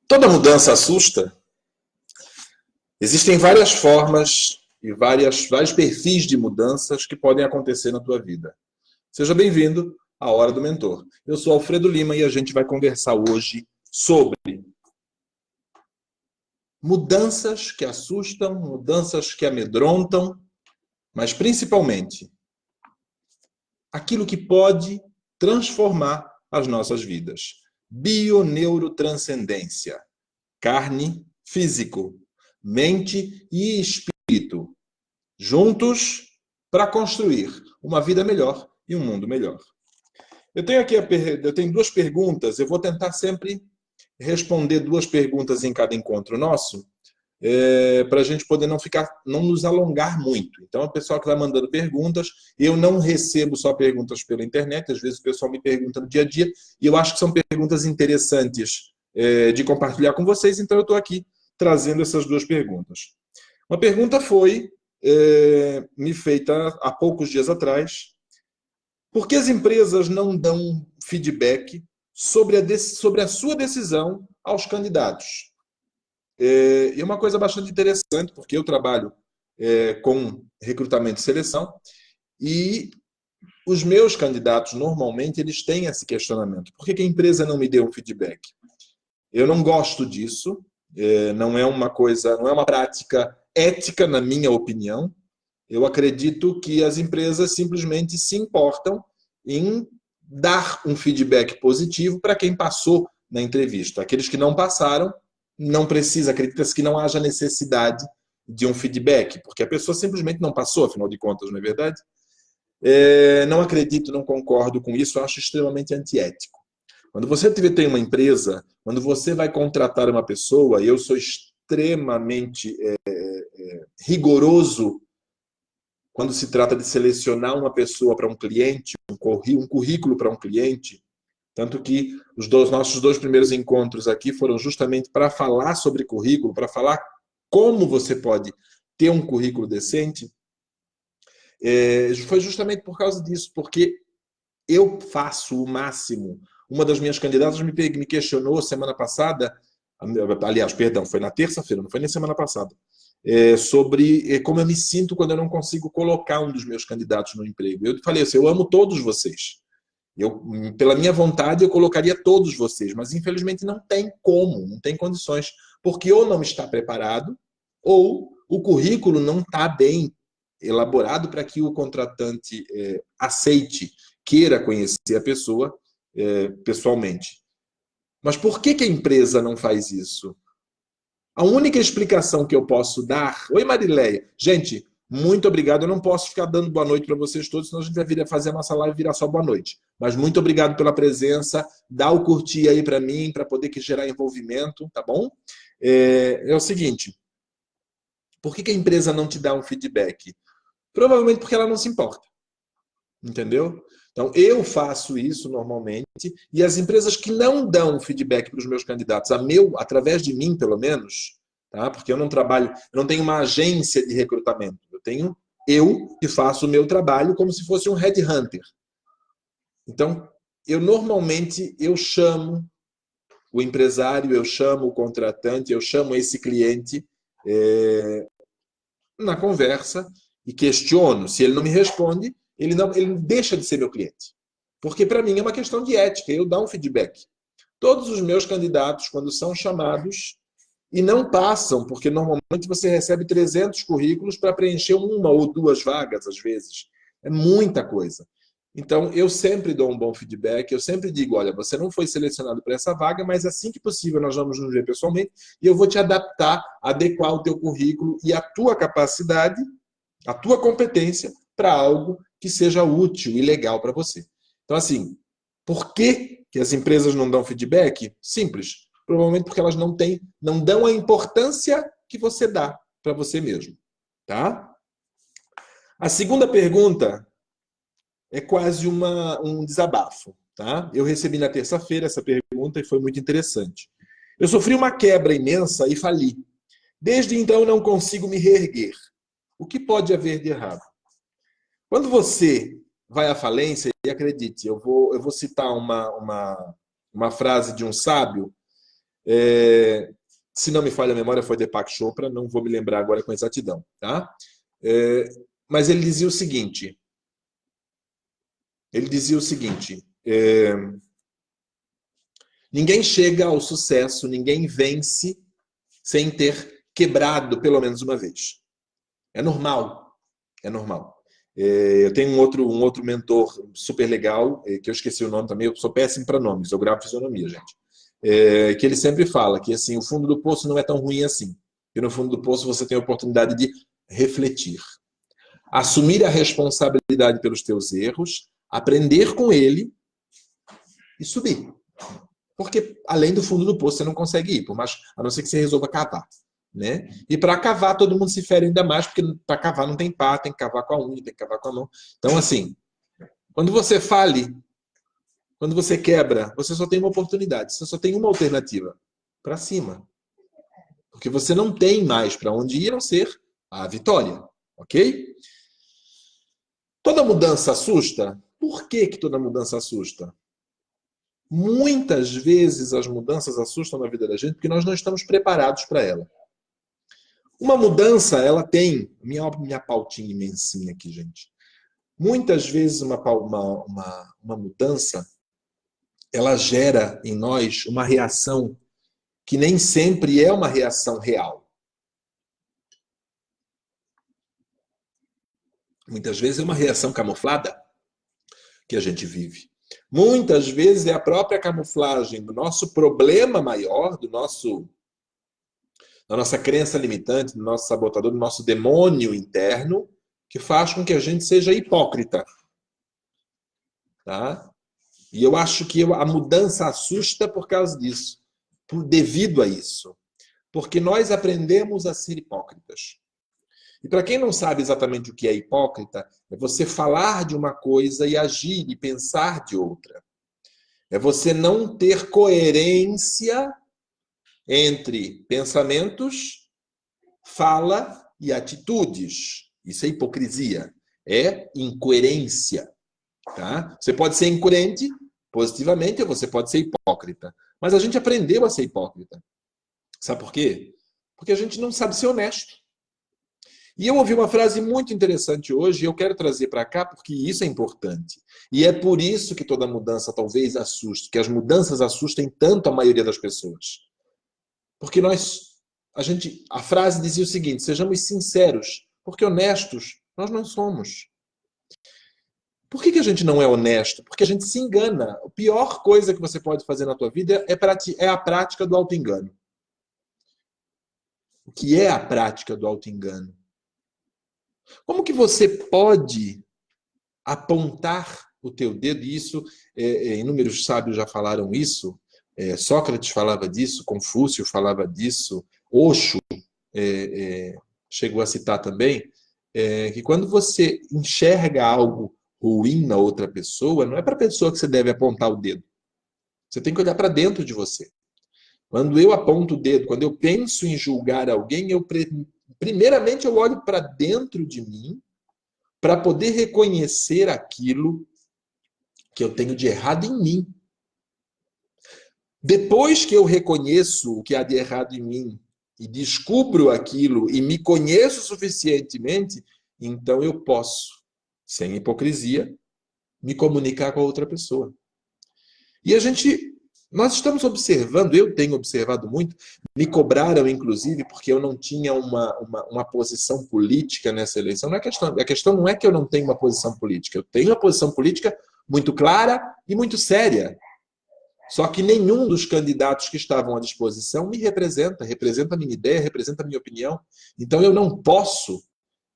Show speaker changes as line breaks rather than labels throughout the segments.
Toda mudança assusta. Existem várias formas e vários perfis de mudanças que podem acontecer na tua vida. Seja bem-vindo à Hora do Mentor. Eu sou Alfredo Lima e a gente vai conversar hoje sobre mudanças que assustam, mudanças que amedrontam, mas principalmente aquilo que pode transformar as nossas vidas. Bioneurotranscendência. Carne, físico, mente e espírito, juntos para construir uma vida melhor e um mundo melhor. Eu tenho duas perguntas, eu vou tentar sempre responder duas perguntas em cada encontro nosso, para a gente poder não nos alongar muito. Então, o pessoal que vai mandando perguntas, eu não recebo só perguntas pela internet, às vezes o pessoal me pergunta no dia a dia, e eu acho que são perguntas interessantes de compartilhar com vocês, então eu estou aqui trazendo essas duas perguntas. Uma pergunta foi me feita há poucos dias atrás: por que as empresas não dão feedback sobre a sua decisão aos candidatos? É uma coisa bastante interessante, porque eu trabalho com recrutamento e seleção, e os meus candidatos, normalmente, eles têm esse questionamento. Por que a empresa não me deu um feedback? Eu não gosto disso, não é uma prática ética, na minha opinião. Eu acredito que as empresas simplesmente se importam em dar um feedback positivo para quem passou na entrevista. Aqueles que não passaram, não precisa, acredita-se que não haja necessidade de um feedback, porque a pessoa simplesmente não passou, afinal de contas, não é verdade? Não acredito, não concordo com isso, eu acho extremamente antiético. Quando você tem uma empresa, quando você vai contratar uma pessoa, eu sou extremamente rigoroso quando se trata de selecionar uma pessoa para um cliente, um currículo para um cliente, tanto que nossos dois primeiros encontros aqui foram justamente para falar sobre currículo, para falar como você pode ter um currículo decente. Foi justamente por causa disso, porque eu faço o máximo. Uma das minhas candidatas me questionou semana passada, aliás, perdão, foi na terça-feira, não foi nem semana passada, sobre como eu me sinto quando eu não consigo colocar um dos meus candidatos no emprego. Eu falei assim: eu amo todos vocês. Pela minha vontade, eu colocaria todos vocês, mas infelizmente não tem como, não tem condições, porque ou não está preparado, ou o currículo não está bem elaborado para que o contratante aceite, queira conhecer a pessoa pessoalmente. Mas por que a empresa não faz isso? A única explicação que eu posso dar... Oi, Marileia. Gente, muito obrigado. Eu não posso ficar dando boa noite para vocês todos, senão a gente vai fazer a nossa live e virar só boa noite. Mas muito obrigado pela presença. Dá o curtir aí para mim, para poder gerar envolvimento, tá bom? É o seguinte, por que a empresa não te dá um feedback? Provavelmente porque ela não se importa. Entendeu? Então, eu faço isso normalmente, e as empresas que não dão feedback para os meus candidatos, através de mim, pelo menos, tá? Porque eu não tenho uma agência de recrutamento, eu que faço o meu trabalho como se fosse um headhunter. Então, normalmente eu chamo o empresário, eu chamo o contratante, eu chamo esse cliente na conversa e questiono. Se ele não me responde, ele deixa de ser meu cliente. Porque para mim é uma questão de ética, eu dar um feedback. Todos os meus candidatos, quando são chamados e não passam, porque normalmente você recebe 300 currículos para preencher uma ou duas vagas, às vezes. É muita coisa. Então, eu sempre dou um bom feedback, eu sempre digo: olha, você não foi selecionado para essa vaga, mas assim que possível nós vamos nos ver pessoalmente e eu vou te adequar o teu currículo e a tua capacidade, a tua competência para algo que seja útil e legal para você. Então, assim, por que as empresas não dão feedback? Simples. Provavelmente porque elas não dão a importância que você dá para você mesmo. Tá? A segunda pergunta é quase um desabafo. Tá? Eu recebi na terça-feira essa pergunta e foi muito interessante. Eu sofri uma quebra imensa e fali. Desde então não consigo me reerguer. O que pode haver de errado? Quando você vai à falência, e acredite, eu vou citar uma frase de um sábio, Se não me falha a memória, foi Deepak Chopra, não vou me lembrar agora com exatidão, tá? Mas ele dizia o seguinte, ninguém chega ao sucesso, ninguém vence sem ter quebrado pelo menos uma vez. É normal, é normal. Eu tenho um outro mentor super legal, que eu esqueci o nome também, eu sou péssimo para nomes, eu gravo fisionomia, gente. Que ele sempre fala que assim, o fundo do poço não é tão ruim assim. E no fundo do poço você tem a oportunidade de refletir. Assumir a responsabilidade pelos teus erros, aprender com ele e subir. Porque além do fundo do poço você não consegue ir, por mais, a não ser que você resolva cavar. Né? E para cavar todo mundo se fere ainda mais, porque para cavar não tem pá, tem que cavar com a unha, tem que cavar com a mão. Então assim, quando você quando você quebra, você só tem uma oportunidade, você só tem uma alternativa, para cima. Porque você não tem mais para onde ir a não ser a vitória, ok? Toda mudança assusta? Por que toda mudança assusta? Muitas vezes as mudanças assustam na vida da gente porque nós não estamos preparados para ela. Uma mudança, ela tem... Minha pautinha imensinha aqui, gente. Muitas vezes uma mudança, ela gera em nós uma reação que nem sempre é uma reação real. Muitas vezes é uma reação camuflada que a gente vive. Muitas vezes é a própria camuflagem do nosso problema maior, da nossa crença limitante, do nosso sabotador, do nosso demônio interno, que faz com que a gente seja hipócrita. Tá? E eu acho que a mudança assusta por causa disso, devido a isso. Porque nós aprendemos a ser hipócritas. E para quem não sabe exatamente o que é hipócrita, é você falar de uma coisa e agir e pensar de outra. É você não ter coerência entre pensamentos, fala e atitudes. Isso é hipocrisia. É incoerência. Tá? Você pode ser incoerente positivamente ou você pode ser hipócrita. Mas a gente aprendeu a ser hipócrita. Sabe por quê? Porque a gente não sabe ser honesto. E eu ouvi uma frase muito interessante hoje e eu quero trazer para cá porque isso é importante. E é por isso que toda mudança talvez assuste, que as mudanças assustem tanto a maioria das pessoas. Porque a frase dizia o seguinte, sejamos sinceros, porque honestos nós não somos. Por que a gente não é honesto? Porque a gente se engana. A pior coisa que você pode fazer na tua vida é a prática do auto-engano. O que é a prática do auto-engano? Como que você pode apontar o teu dedo? E isso, inúmeros sábios já falaram isso. Sócrates falava disso, Confúcio falava disso, Osho chegou a citar também, que quando você enxerga algo ruim na outra pessoa, não é para a pessoa que você deve apontar o dedo. Você tem que olhar para dentro de você. Quando eu aponto o dedo, quando eu penso em julgar alguém, primeiramente eu olho para dentro de mim para poder reconhecer aquilo que eu tenho de errado em mim. Depois que eu reconheço o que há de errado em mim e descubro aquilo e me conheço suficientemente, então eu posso, sem hipocrisia, me comunicar com a outra pessoa. E nós estamos observando, eu tenho observado muito, me cobraram inclusive porque eu não tinha uma posição política nessa eleição. A questão não é que eu não tenho uma posição política, eu tenho uma posição política muito clara e muito séria. Só que nenhum dos candidatos que estavam à disposição me representa a minha ideia, representa a minha opinião. Então eu não posso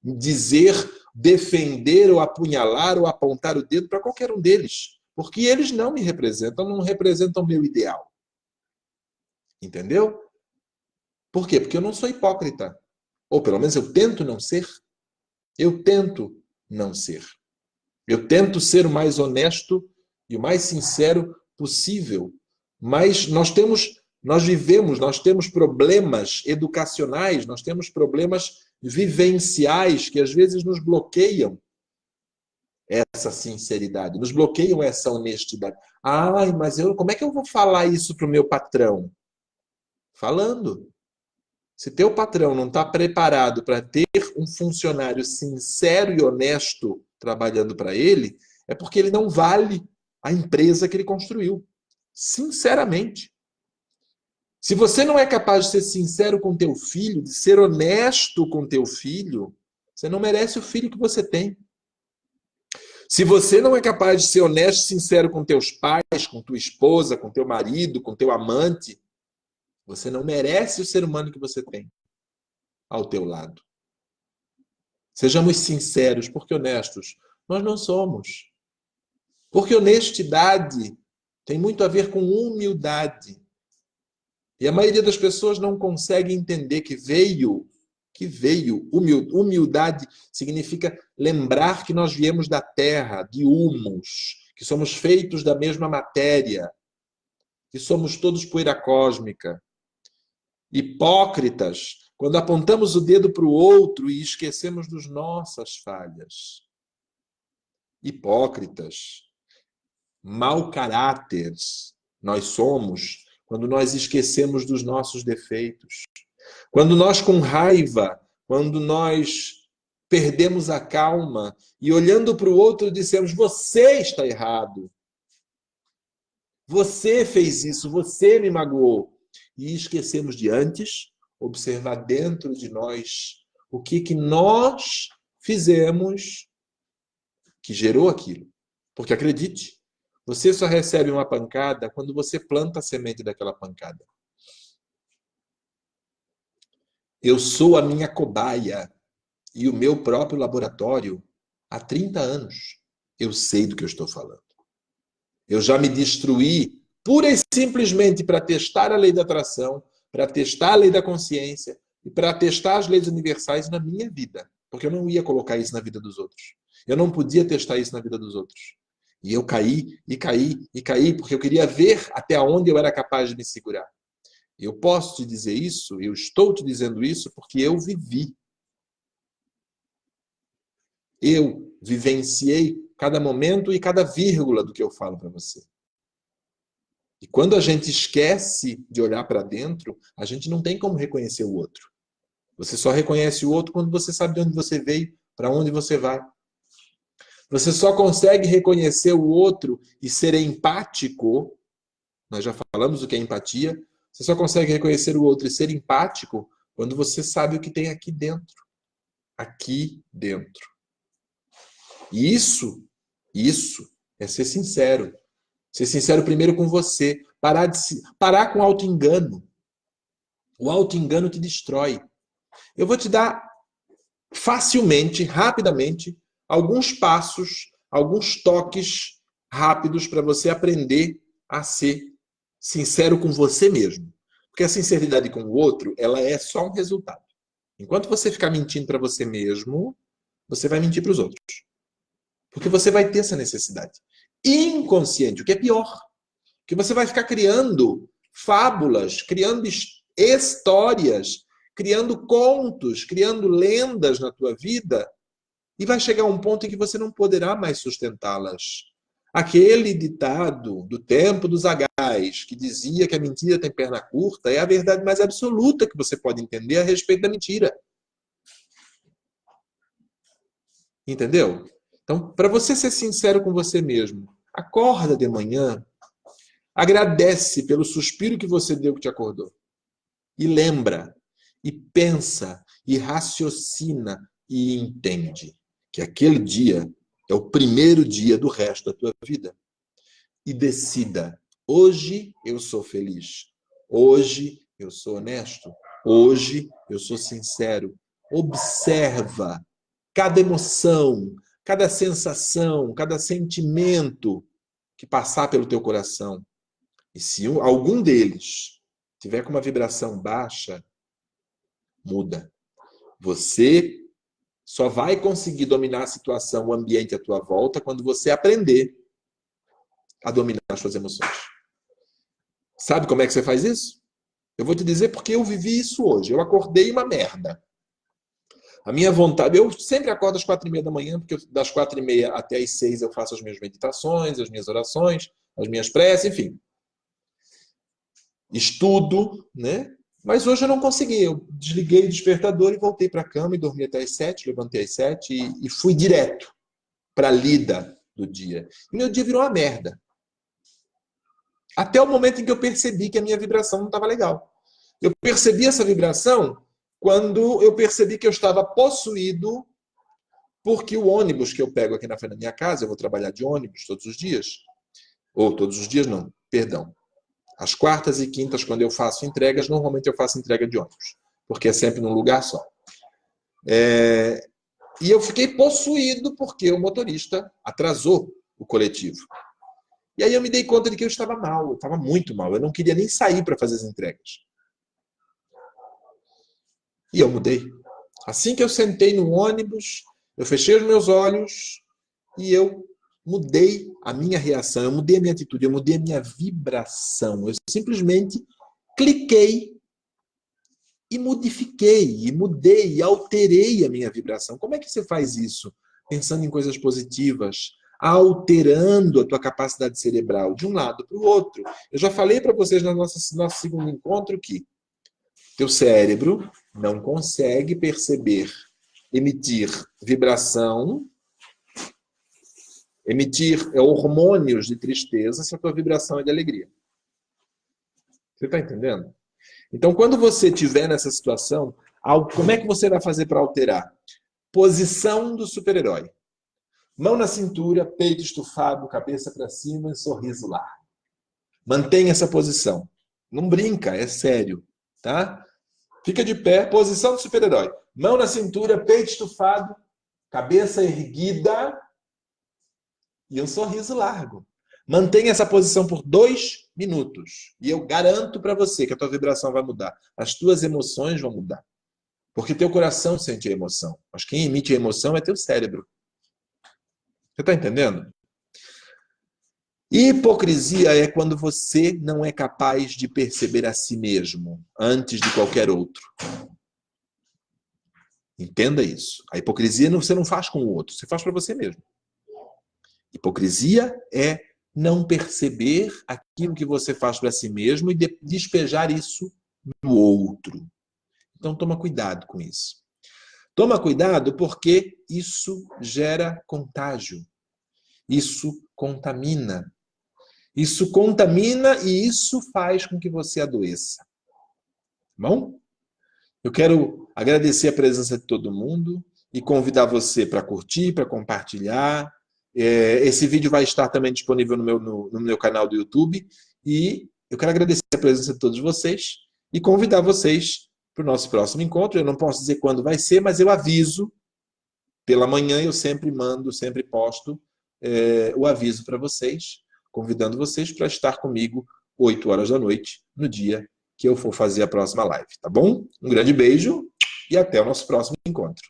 dizer, defender ou apunhalar ou apontar o dedo para qualquer um deles. Porque eles não me representam, não representam o meu ideal. Entendeu? Por quê? Porque eu não sou hipócrita. Ou pelo menos eu tento não ser. Eu tento não ser. Eu tento ser o mais honesto e o mais sincero possível. Mas nós temos problemas educacionais, nós temos problemas vivenciais que às vezes nos bloqueiam essa sinceridade, nos bloqueiam essa honestidade. Ai, mas como é que eu vou falar isso para o meu patrão? Falando. Se teu patrão não está preparado para ter um funcionário sincero e honesto trabalhando para ele, é porque ele não vale a empresa que ele construiu. Sinceramente. Se você não é capaz de ser sincero com teu filho, de ser honesto com teu filho, você não merece o filho que você tem. Se você não é capaz de ser honesto e sincero com teus pais, com tua esposa, com teu marido, com teu amante, você não merece o ser humano que você tem ao teu lado. Sejamos sinceros, porque honestos nós não somos. Porque honestidade tem muito a ver com humildade. E a maioria das pessoas não consegue entender que humildade significa lembrar que nós viemos da terra, de humus, que somos feitos da mesma matéria, que somos todos poeira cósmica. Hipócritas, quando apontamos o dedo para o outro e esquecemos das nossas falhas. Hipócritas, mau caráter nós somos quando nós esquecemos dos nossos defeitos. Quando nós, com raiva, quando nós perdemos a calma e olhando para o outro dissemos: você está errado. Você fez isso, você me magoou. E esquecemos de antes observar dentro de nós o que nós fizemos que gerou aquilo. Porque acredite, você só recebe uma pancada quando você planta a semente daquela pancada. Eu sou a minha cobaia e o meu próprio laboratório há 30 anos. Eu sei do que eu estou falando. Eu já me destruí pura e simplesmente para testar a lei da atração, para testar a lei da consciência e para testar as leis universais na minha vida. Porque eu não ia colocar isso na vida dos outros. Eu não podia testar isso na vida dos outros. E eu caí, e caí, e caí, porque eu queria ver até onde eu era capaz de me segurar. Eu posso te dizer isso, eu estou te dizendo isso, porque eu vivi. Eu vivenciei cada momento e cada vírgula do que eu falo para você. E quando a gente esquece de olhar para dentro, a gente não tem como reconhecer o outro. Você só reconhece o outro quando você sabe de onde você veio, para onde você vai. Você só consegue reconhecer o outro e ser empático. Nós já falamos o que é empatia. Você só consegue reconhecer o outro e ser empático quando você sabe o que tem aqui dentro. Aqui dentro. E isso é ser sincero. Ser sincero primeiro com você. Parar com o auto-engano. O auto-engano te destrói. Eu vou te dar facilmente, rapidamente, alguns passos, alguns toques rápidos para você aprender a ser sincero com você mesmo. Porque a sinceridade com o outro, ela é só um resultado. Enquanto você ficar mentindo para você mesmo, você vai mentir para os outros. Porque você vai ter essa necessidade. Inconsciente, o que é pior. Que você vai ficar criando fábulas, criando histórias, criando contos, criando lendas na tua vida, e vai chegar um ponto em que você não poderá mais sustentá-las. Aquele ditado do tempo dos agais, que dizia que a mentira tem perna curta, é a verdade mais absoluta que você pode entender a respeito da mentira. Entendeu? Então, para você ser sincero com você mesmo, acorda de manhã, agradece pelo suspiro que você deu que te acordou. E lembra, e pensa, e raciocina, e entende que aquele dia é o primeiro dia do resto da tua vida. E decida, hoje eu sou feliz, hoje eu sou honesto, hoje eu sou sincero. Observa cada emoção, cada sensação, cada sentimento que passar pelo teu coração. E se algum deles tiver com uma vibração baixa, muda. Você só vai conseguir dominar a situação, o ambiente à tua volta, quando você aprender a dominar as suas emoções. Sabe como é que você faz isso? Eu vou te dizer porque eu vivi isso hoje. Eu acordei uma merda. A minha vontade... Eu sempre acordo às 4h30 da manhã, porque das 4h30 até às 6 eu faço as minhas meditações, as minhas orações, as minhas preces, enfim. Estudo, né? Mas hoje eu não consegui. Eu desliguei o despertador e voltei para a cama e dormi até as 7, levantei às 7 e fui direto para a lida do dia. E meu dia virou uma merda. Até o momento em que eu percebi que a minha vibração não estava legal. Eu percebi essa vibração quando eu percebi que eu estava possuído porque o ônibus que eu pego aqui na frente da minha casa, eu vou trabalhar de ônibus todos os dias, ou todos os dias não, perdão. Às quartas e quintas, quando eu faço entregas, normalmente eu faço entrega de ônibus, porque é sempre num lugar só. E eu fiquei possuído porque o motorista atrasou o coletivo. E aí eu me dei conta de que eu estava mal, eu estava muito mal, eu não queria nem sair para fazer as entregas. E eu mudei. Assim que eu sentei no ônibus, eu fechei os meus olhos e eu mudei a minha reação, eu mudei a minha atitude, eu mudei a minha vibração. Eu simplesmente cliquei e modifiquei, e mudei, e alterei a minha vibração. Como é que você faz isso? Pensando em coisas positivas, alterando a tua capacidade cerebral de um lado para o outro. Eu já falei para vocês no nosso segundo encontro que teu cérebro não consegue perceber, emitir vibração, emitir hormônios de tristeza se a tua vibração é de alegria. Você está entendendo? Então, quando você estiver nessa situação, como é que você vai fazer para alterar? Posição do super-herói. Mão na cintura, peito estufado, cabeça para cima e sorriso largo. Mantenha essa posição. Não brinca, é sério, tá? Fica de pé, posição do super-herói. Mão na cintura, peito estufado, cabeça erguida e um sorriso largo. Mantenha essa posição por 2 minutos. E eu garanto para você que a tua vibração vai mudar. As tuas emoções vão mudar. Porque teu coração sente a emoção. Mas quem emite a emoção é teu cérebro. Você está entendendo? Hipocrisia é quando você não é capaz de perceber a si mesmo antes de qualquer outro. Entenda isso. A hipocrisia você não faz com o outro, você faz para você mesmo. Hipocrisia é não perceber aquilo que você faz para si mesmo e despejar isso no outro. Então toma cuidado com isso. Toma cuidado porque isso gera contágio. Isso contamina. Isso contamina e isso faz com que você adoeça. Bom? Eu quero agradecer a presença de todo mundo e convidar você para curtir, para compartilhar. Esse vídeo vai estar também disponível no meu canal do YouTube. E eu quero agradecer a presença de todos vocês e convidar vocês para o nosso próximo encontro. Eu não posso dizer quando vai ser, mas eu aviso. Pela manhã eu sempre mando, sempre posto o aviso para vocês, convidando vocês para estar comigo 8 horas da noite, no dia que eu for fazer a próxima live, tá bom? Um grande beijo e até o nosso próximo encontro.